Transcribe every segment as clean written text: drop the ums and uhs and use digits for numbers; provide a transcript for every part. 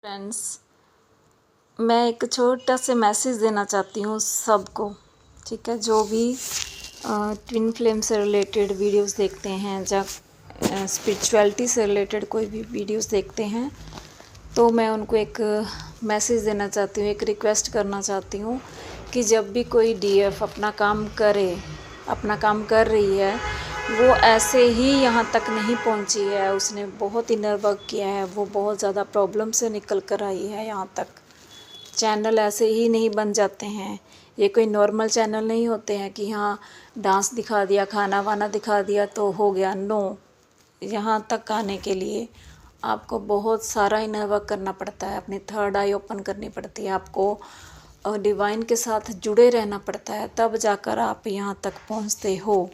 Friends, मैं एक छोटा सा मैसेज देना चाहती हूँ सबको। ठीक है, जो भी ट्विन फ्लेम से रिलेटेड वीडियोस देखते हैं या स्पिरिचुअलिटी से रिलेटेड कोई भी वीडियोस देखते हैं, तो मैं उनको एक मैसेज देना चाहती हूँ, एक रिक्वेस्ट करना चाहती हूँ कि जब भी कोई डीएफ अपना काम कर रही है, वो ऐसे ही यहाँ तक नहीं पहुँची है। उसने बहुत इनर वर्क किया है, वो बहुत ज़्यादा प्रॉब्लम से निकल कर आई है यहाँ तक। चैनल ऐसे ही नहीं बन जाते हैं, ये कोई नॉर्मल चैनल नहीं होते हैं कि हाँ डांस दिखा दिया, खाना वाना दिखा दिया तो हो गया। नो, यहाँ तक आने के लिए आपको बहुत सारा इनर वर्क करना पड़ता है, अपनी थर्ड आई ओपन करनी पड़ती है, आपको डिवाइन के साथ जुड़े रहना पड़ता है, तब जाकर आप यहाँ तक पहुँचते हो।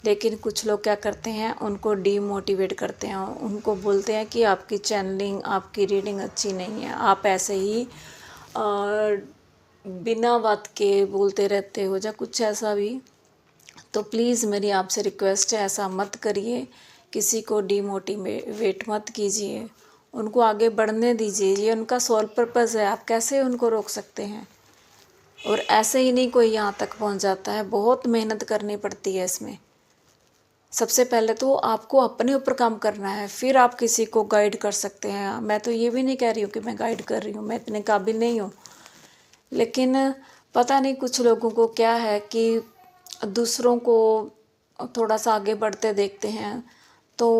लेकिन कुछ लोग क्या करते हैं, उनको डीमोटिवेट करते हैं, उनको बोलते हैं कि आपकी चैनलिंग, आपकी रीडिंग अच्छी नहीं है, आप ऐसे ही बिना बात के बोलते रहते हो या कुछ ऐसा भी। तो प्लीज़ मेरी आपसे रिक्वेस्ट है, ऐसा मत करिए, किसी को डीमोटिवेट मत कीजिए, उनको आगे बढ़ने दीजिए। ये उनका सोल पर्पस है, आप कैसे उनको रोक सकते हैं। और ऐसे ही नहीं कोई यहाँ तक पहुँच जाता है, बहुत मेहनत करनी पड़ती है इसमें। सबसे पहले तो आपको अपने ऊपर काम करना है, फिर आप किसी को गाइड कर सकते हैं। मैं तो ये भी नहीं कह रही हूँ कि मैं गाइड कर रही हूँ, मैं इतने काबिल नहीं हूँ, लेकिन पता नहीं कुछ लोगों को क्या है कि दूसरों को थोड़ा सा आगे बढ़ते देखते हैं तो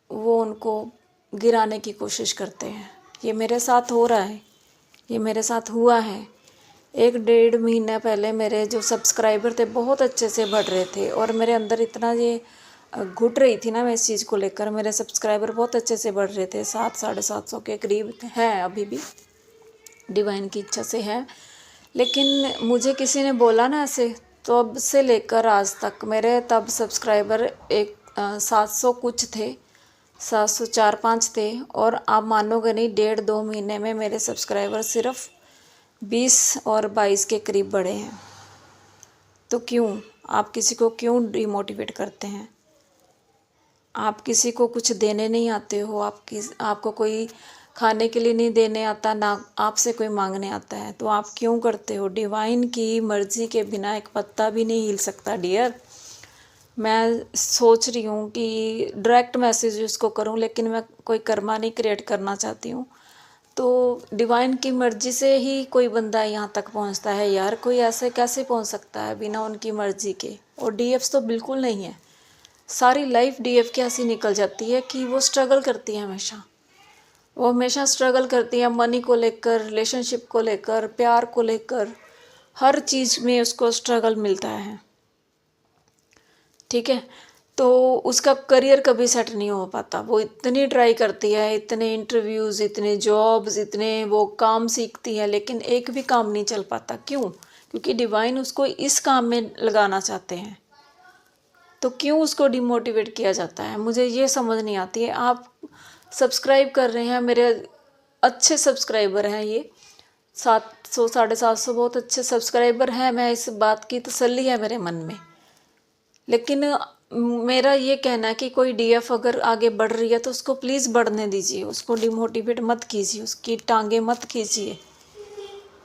वो उनको गिराने की कोशिश करते हैं। ये मेरे साथ हो रहा है, ये मेरे साथ हुआ है। 1-1.5 महीना पहले मेरे जो सब्सक्राइबर थे बहुत अच्छे से बढ़ रहे थे, और मेरे अंदर इतना ये घुट रही थी ना मैं इस चीज़ को लेकर। मेरे सब्सक्राइबर बहुत अच्छे से बढ़ रहे थे, 700-750 के करीब हैं अभी भी, डिवाइन की इच्छा से है। लेकिन मुझे किसी ने बोला ना ऐसे, तो अब से लेकर आज तक मेरे तब सब्सक्राइबर 700 कुछ थे, 704-5 थे, और आप मानोगे नहीं, 1.5-2 महीने में मेरे सब्सक्राइबर सिर्फ 20 और 22 के करीब बढ़े हैं। तो क्यों आप किसी को क्यों डिमोटिवेट करते हैं? आप किसी को कुछ देने नहीं आते हो, आपको कोई खाने के लिए नहीं देने आता, ना आपसे कोई मांगने आता है, तो आप क्यों करते हो? डिवाइन की मर्ज़ी के बिना एक पत्ता भी नहीं हिल सकता डियर। मैं सोच रही हूँ कि डायरेक्ट मैसेज उसको करूँ, लेकिन मैं कोई कर्मा नहीं क्रिएट करना चाहती हूँ। तो डिवाइन की मर्ज़ी से ही कोई बंदा यहाँ तक पहुँचता है यार, कोई ऐसे कैसे पहुँच सकता है बिना उनकी मर्ज़ी के? और डीएफ्स तो बिल्कुल नहीं है। सारी लाइफ डीएफ की ऐसी निकल जाती है कि वो स्ट्रगल करती है हमेशा, वो हमेशा स्ट्रगल करती है मनी को लेकर, रिलेशनशिप को लेकर, प्यार को लेकर, हर चीज़ में उसको स्ट्रगल मिलता है। ठीक है, तो उसका करियर कभी सेट नहीं हो पाता। वो इतनी ट्राई करती है, इतने इंटरव्यूज़, इतने जॉब्स, इतने वो काम सीखती है, लेकिन एक भी काम नहीं चल पाता। क्यों? क्योंकि डिवाइन उसको इस काम में लगाना चाहते हैं। तो क्यों उसको डिमोटिवेट किया जाता है, मुझे ये समझ नहीं आती है। आप सब्सक्राइब कर रहे हैं, मेरे अच्छे सब्सक्राइबर हैं, ये 700-750 बहुत अच्छे सब्सक्राइबर हैं, मैं इस बात की तसल्ली है मेरे मन में। लेकिन मेरा ये कहना है कि कोई डीएफ अगर आगे बढ़ रही है तो उसको प्लीज़ बढ़ने दीजिए, उसको डिमोटिवेट मत कीजिए, उसकी टांगें मत खींचिए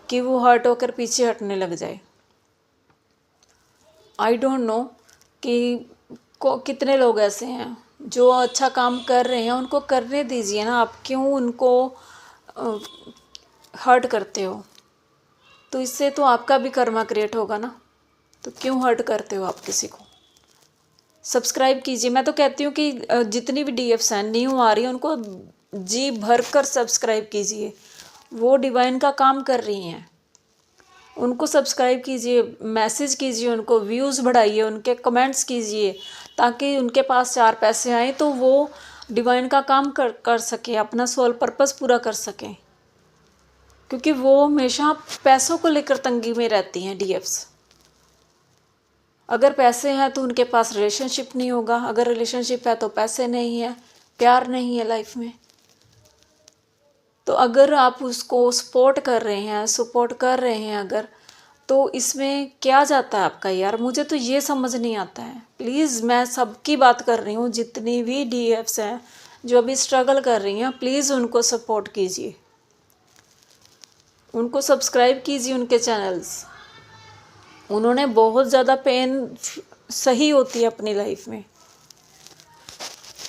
कि वो हर्ट होकर पीछे हटने लग जाए। आई डोंट नो कि कितने लोग ऐसे हैं जो अच्छा काम कर रहे हैं, उनको करने दीजिए ना, आप क्यों उनको हर्ट करते हो? तो इससे तो आपका भी कर्मा क्रिएट होगा ना, तो क्यों हर्ट करते हो आप किसी को? सब्सक्राइब कीजिए। मैं तो कहती हूँ कि जितनी भी डीएफ्स हैं न्यू आ रही है, उनको जी भर कर सब्सक्राइब कीजिए, वो डिवाइन का काम कर रही हैं, उनको सब्सक्राइब कीजिए, मैसेज कीजिए, उनको व्यूज़ बढ़ाइए, उनके कमेंट्स कीजिए, ताकि उनके पास 4 पैसे आए तो वो डिवाइन का काम कर सके, अपना सोल पर्पस पूरा कर सकें। क्योंकि वो हमेशा पैसों को लेकर तंगी में रहती हैं डीएफ्स। अगर पैसे हैं तो उनके पास रिलेशनशिप नहीं होगा, अगर रिलेशनशिप है तो पैसे नहीं है, प्यार नहीं है लाइफ में। तो अगर आप उसको सपोर्ट कर रहे हैं अगर, तो इसमें क्या जाता है आपका यार? मुझे तो ये समझ नहीं आता है। प्लीज़, मैं सबकी बात कर रही हूँ, जितनी भी डीएफ्स हैं जो अभी स्ट्रगल कर रही हैं, प्लीज़ उनको सपोर्ट कीजिए। उनको सब्सक्राइब कीजिए उनके चैनल्स। उन्होंने बहुत ज़्यादा पेन सही होती है अपनी लाइफ में,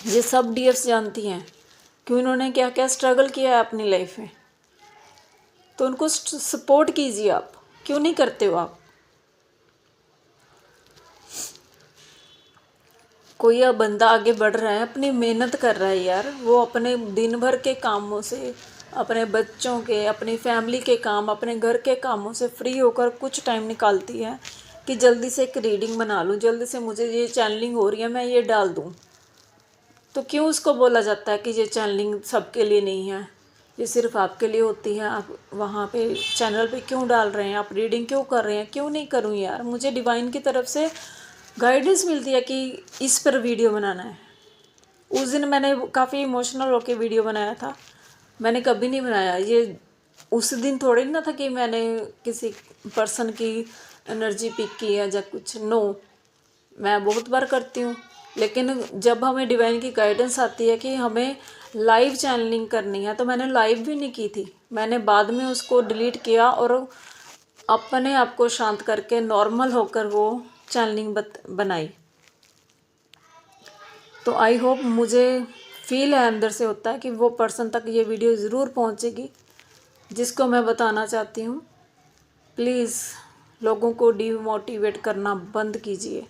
ये सब डीएफ्स जानती हैं कि उन्होंने क्या क्या स्ट्रगल किया है अपनी लाइफ में। तो उनको सपोर्ट कीजिए आप, क्यों नहीं करते हो आप? कोई अब बंदा आगे बढ़ रहा है, अपनी मेहनत कर रहा है यार, वो अपने दिन भर के कामों से, अपने बच्चों के, अपनी फैमिली के काम, अपने घर के कामों से फ्री होकर कुछ टाइम निकालती है कि जल्दी से एक रीडिंग बना लूँ, जल्दी से मुझे ये चैनलिंग हो रही है मैं ये डाल दूँ। तो क्यों उसको बोला जाता है कि ये चैनलिंग सबके लिए नहीं है, ये सिर्फ आपके लिए होती है? आप वहाँ पे चैनल पे क्यों डाल रहे हैं, आप रीडिंग क्यों कर रहे हैं? क्यों नहीं करूँ यार? मुझे डिवाइन की तरफ से गाइडेंस मिलती है कि इस पर वीडियो बनाना है। उस दिन मैंने काफ़ी इमोशनल होकर वीडियो बनाया था, मैंने कभी नहीं बनाया ये। उस दिन थोड़ी ना था कि मैंने किसी पर्सन की एनर्जी पिक की है या कुछ, नो, मैं बहुत बार करती हूँ। लेकिन जब हमें डिवाइन की गाइडेंस आती है कि हमें लाइव चैनलिंग करनी है, तो मैंने लाइव भी नहीं की थी, मैंने बाद में उसको डिलीट किया और अपने आप को शांत करके नॉर्मल होकर वो चैनलिंग बनाई। तो आई होप, मुझे फील है अंदर से होता है कि वो पर्सन तक ये वीडियो ज़रूर पहुंचेगी जिसको मैं बताना चाहती हूँ। प्लीज़ लोगों को डीमोटिवेट करना बंद कीजिए,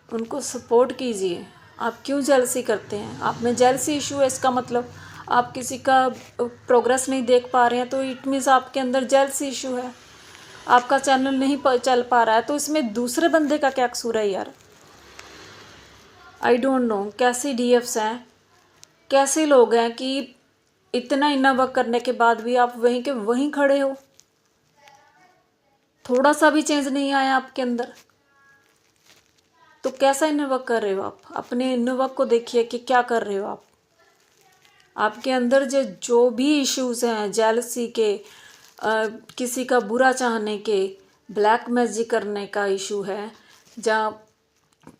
उनको सपोर्ट कीजिए। आप क्यों जेलसी करते हैं? आप में जेलसी इशू है, इसका मतलब आप किसी का प्रोग्रेस नहीं देख पा रहे हैं, तो इट मीन्स आपके अंदर जेलसी इशू है। आपका चैनल नहीं चल पा रहा है, तो इसमें दूसरे बंदे का क्या कसूर है यार? आई डोंट नो कैसे डीएफ्स हैं, कैसे लोग हैं कि इतना इन्ना वर्क करने के बाद भी आप वहीं के वहीं खड़े हो, थोड़ा सा भी चेंज नहीं आया आपके अंदर। तो कैसा इनर वर्क कर रहे हो आप? अपने इनर वर्क को देखिए कि क्या कर रहे हो आप। आपके अंदर जो भी इश्यूज हैं, जेलसी के, किसी का बुरा चाहने के, ब्लैक मैजिक करने का इशू है, या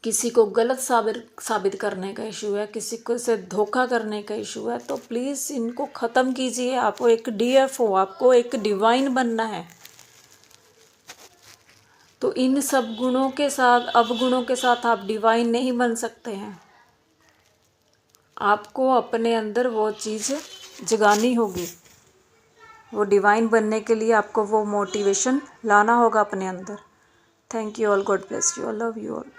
किसी को गलत साबित करने का इशू है, किसी को से धोखा करने का इशू है, तो प्लीज़ इनको ख़त्म कीजिए। आपको एक डीएफ हो, आपको एक डिवाइन बनना है। तो इन सब गुणों के साथ, अवगुणों के साथ आप डिवाइन नहीं बन सकते हैं। आपको अपने अंदर वो चीज़ जगानी होगी। वो डिवाइन बनने के लिए आपको वो मोटिवेशन लाना होगा अपने अंदर। Thank you all, God bless you all, love you all.